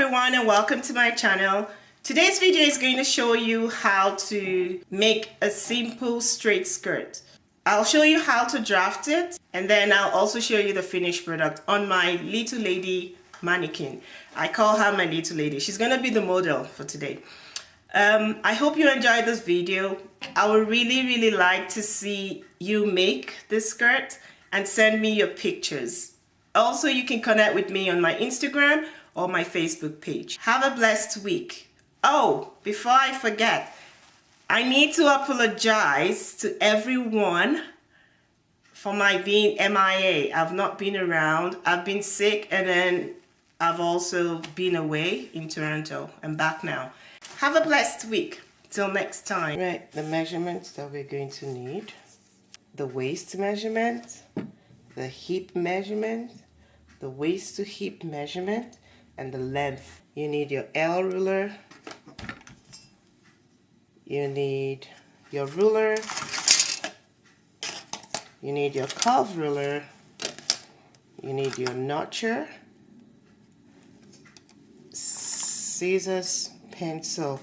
everyone and welcome to my channel. Today's video is going to show you how to make a simple straight skirt. I'll show you how to draft it and then I'll also show you the finished product on my little lady mannequin. I call her my little lady. She's gonna be the model for today. I hope you enjoyed this video. I would really like to see you make this skirt and send me your pictures. Also, you can connect with me on my Instagram or my Facebook page. Have a blessed week. Oh, before I forget, I need to apologize to everyone for my being MIA. I've not been around. I've been sick and then I've also been away in Toronto. I'm back now. Have a blessed week. Till next time. Right, the measurements that we're going to need. The waist measurement, the hip measurement, the waist to hip measurement, and the length. You need your L ruler. You need your ruler. You need your curve ruler. You need your notcher, scissors, pencil.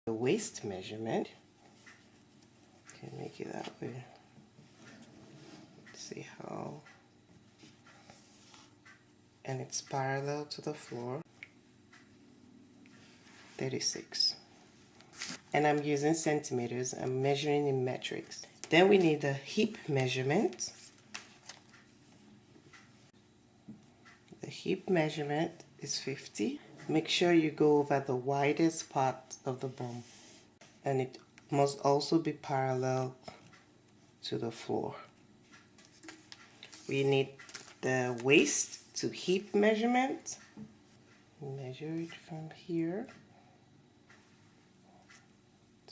The waist measurement. Can make it that way. Let's see how. And it's parallel to the floor. 36. And I'm using centimeters. I'm measuring in metrics. Then we need the hip measurement. The hip measurement is 50. Make sure you go over the widest part of the bum. And it must also be parallel to the floor. We need the waist to hip measurement. Measure it from here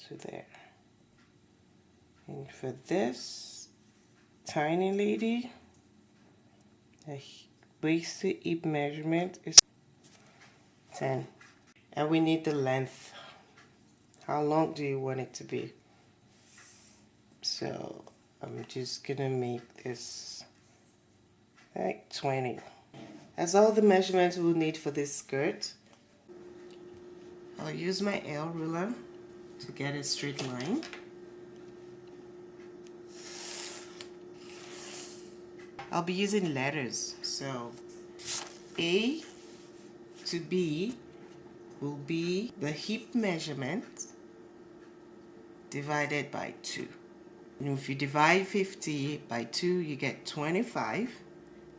to there. And for this tiny lady, the waist to hip measurement is 10. And we need the length. How long do you want it to be? So I'm just gonna make this like 20. That's all the measurements we'll need for this skirt. I'll use my L ruler to get a straight line. I'll be using letters, so A to B will be the hip measurement divided by 2. And if you divide 50 by 2, you get 25.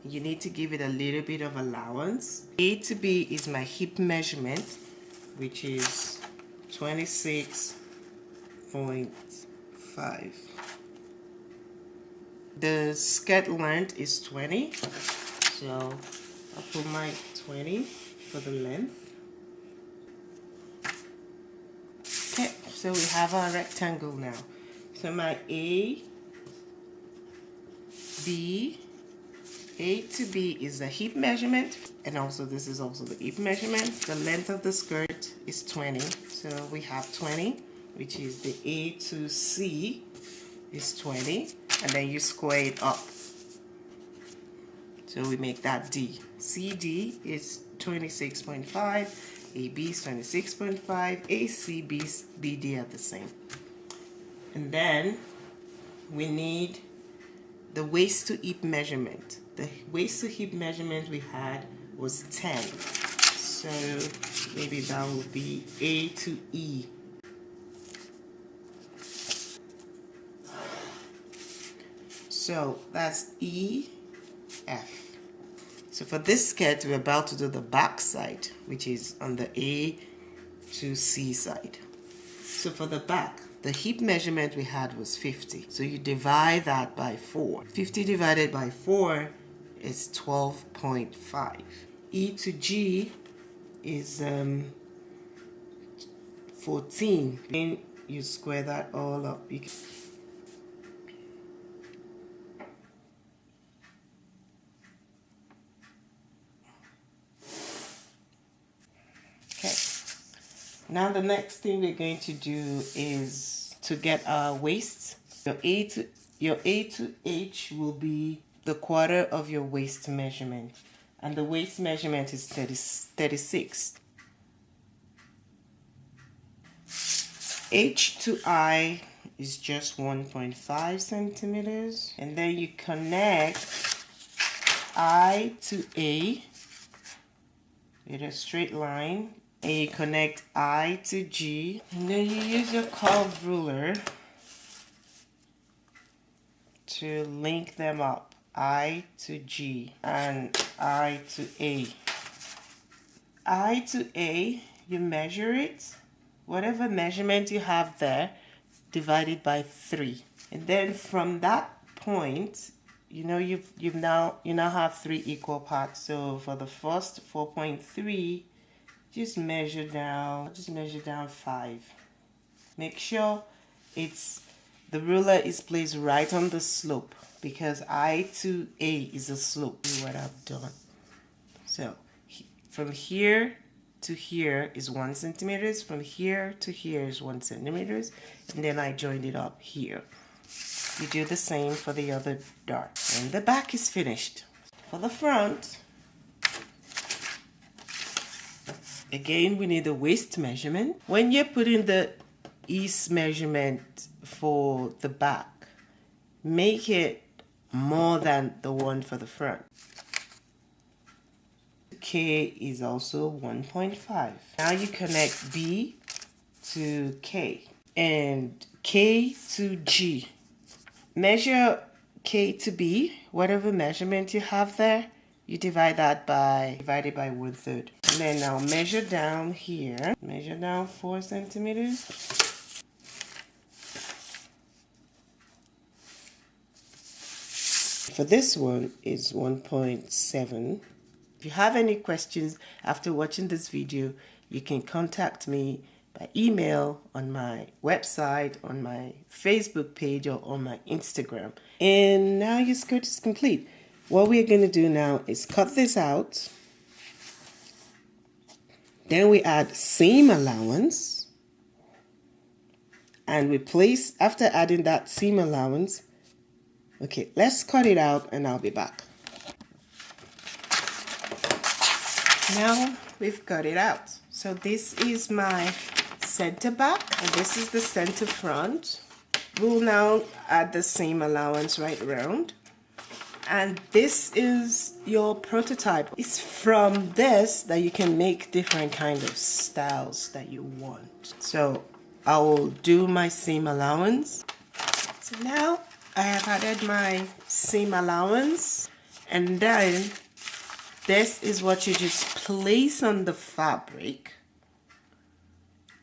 You need to give it a little bit of allowance. A to B is my hip measurement, which is 26.5. The skirt length is 20, so I'll put my 20 for the length. Okay, so we have our rectangle now. So my A to B is the hip measurement, and also this is also the hip measurement. The length of the skirt is 20, so we have 20, which is the A to C is 20, and then you square it up. So we make that D. CD is 26.5, AB is 26.5, AC, BD are the same. And then we need the waist to hip measurement. The waist to hip measurement we had was 10. So maybe that will be A to E. So that's E, F. So for this skirt, we're about to do the back side, which is on the A to C side. So for the back, the hip measurement we had was 50. So you divide that by 4. 50 divided by 4 is 12.5. E to G is 14. Then you square that all up. Okay. Now the next thing we're going to do is to get our waist Your A to H will be the quarter of your waist measurement, and the waist measurement is 36. H to I is just 1.5 centimeters, and then you connect I to A with a straight line, and you connect I to G, and then you use your curved ruler to link them up, I to G and I to A. I to A, you measure it, whatever measurement you have there, divided by 3. And then from that point, you know you now have 3 equal parts. So for the first 4.3, just measure down 5. Make sure the ruler is placed right on the slope, because I to A is a slope. See what I've done. So from here to here is 1 centimeter. From here to here is 1 centimeter. And then I joined it up here. You do the same for the other dart. And the back is finished. For the front, again, we need a waist measurement. When you're putting the east measurement for the back, make it more than the one for the front. K is also 1.5. Now you connect B to K and K to G. Measure K to B, whatever measurement you have there, you divide it by 1/3. And then now measure down here, measure down 4 centimeters. For this one is 1.7. If you have any questions after watching this video, you can contact me by email, on my website, on my Facebook page, or on my Instagram. And now your skirt is complete. What we're going to do now is cut this out. Then we add seam allowance. And we place, after adding that seam allowance, okay, let's cut it out and I'll be back. Now we've cut it out. So this is my center back and this is the center front. We'll now add the seam allowance right around. And this is your prototype. It's from this that you can make different kind of styles that you want. So I will do my seam allowance. So now I have added my seam allowance, and then this is what you just place on the fabric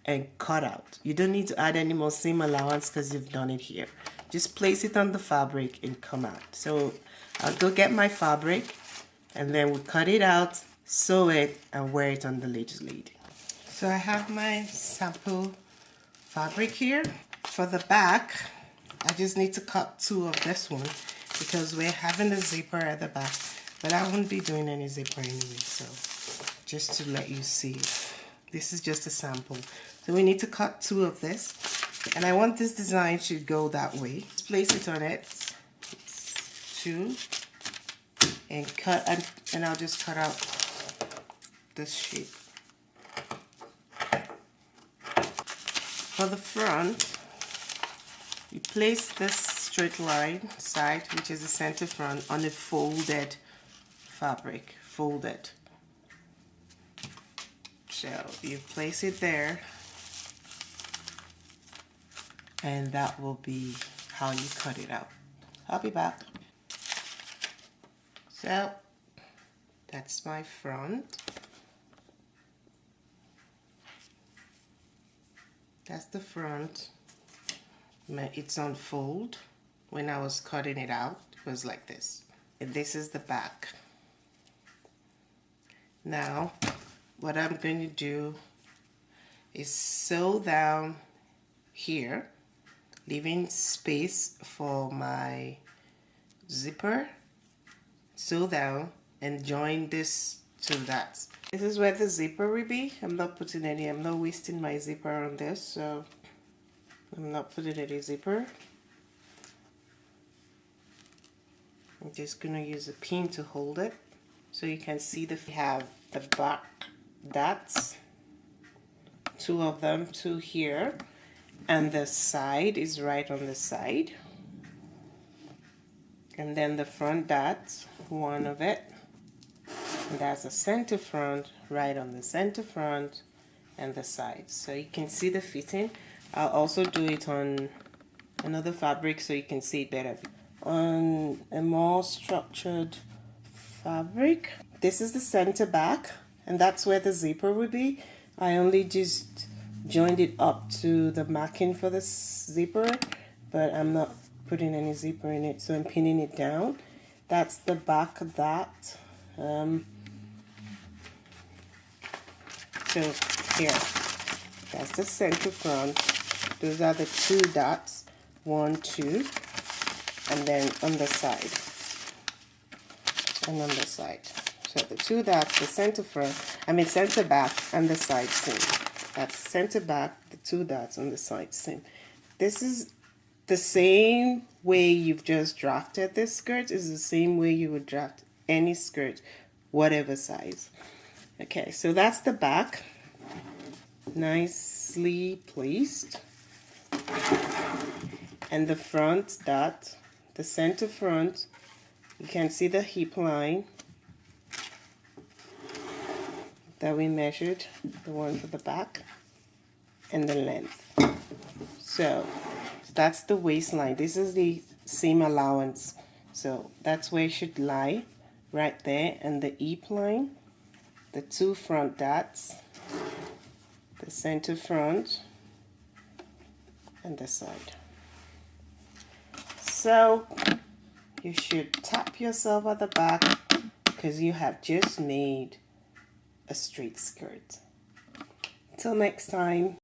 and cut out. You don't need to add any more seam allowance because you've done it here. Just place it on the fabric and come out. So I'll go get my fabric and then we'll cut it out, sew it, and wear it on the lady's lid. So I have my sample fabric here. For the back, I just need to cut 2 of this one because we're having a zipper at the back, but I won't be doing any zipper anyway, so just to let you see. This is just a sample. So we need to cut 2 of this, and I want this design to go that way. Just place it on it. It's 2, and cut, and I'll just cut out this shape. For the front, you place this straight line side, which is the center front, on a folded fabric, folded. So you place it there, and that will be how you cut it out. I'll be back. So that's my front. That's the front. It's on fold. When I was cutting it out, it was like this. And this is the back. Now, what I'm going to do is sew down here, leaving space for my zipper. Sew down and join this to that. This is where the zipper will be. I'm not wasting my zipper on this, so I'm not putting any zipper. I'm just gonna use a pin to hold it so you can see we have the back dots, 2 of them, 2 here, and the side is right on the side, and then the front dots, 1 of it, and that's the center front, right on the center front and the sides. So you can see the fitting. I'll also do it on another fabric so you can see it better. On a more structured fabric, this is the center back, and that's where the zipper will be. I only just joined it up to the marking for the zipper, but I'm not putting any zipper in it, so I'm pinning it down. That's the back of that. So here, that's the center front. Those are the 2 dots, 1, 2, and then on the side, and on the side. So the 2 dots, the center back, and the side seam. That's center back, the 2 dots on the side seam. This is the same way you've just drafted this skirt, is the same way you would draft any skirt, whatever size. Okay, so that's the back, nicely placed. And the front dot, the center front, you can see the hip line that we measured, the one for the back, and the length. So that's the waistline. This is the seam allowance. So that's where it should lie, right there, and the hip line, the 2 front dots, the center front, and the side. So you should tap yourself at the back because you have just made a straight skirt. Till next time.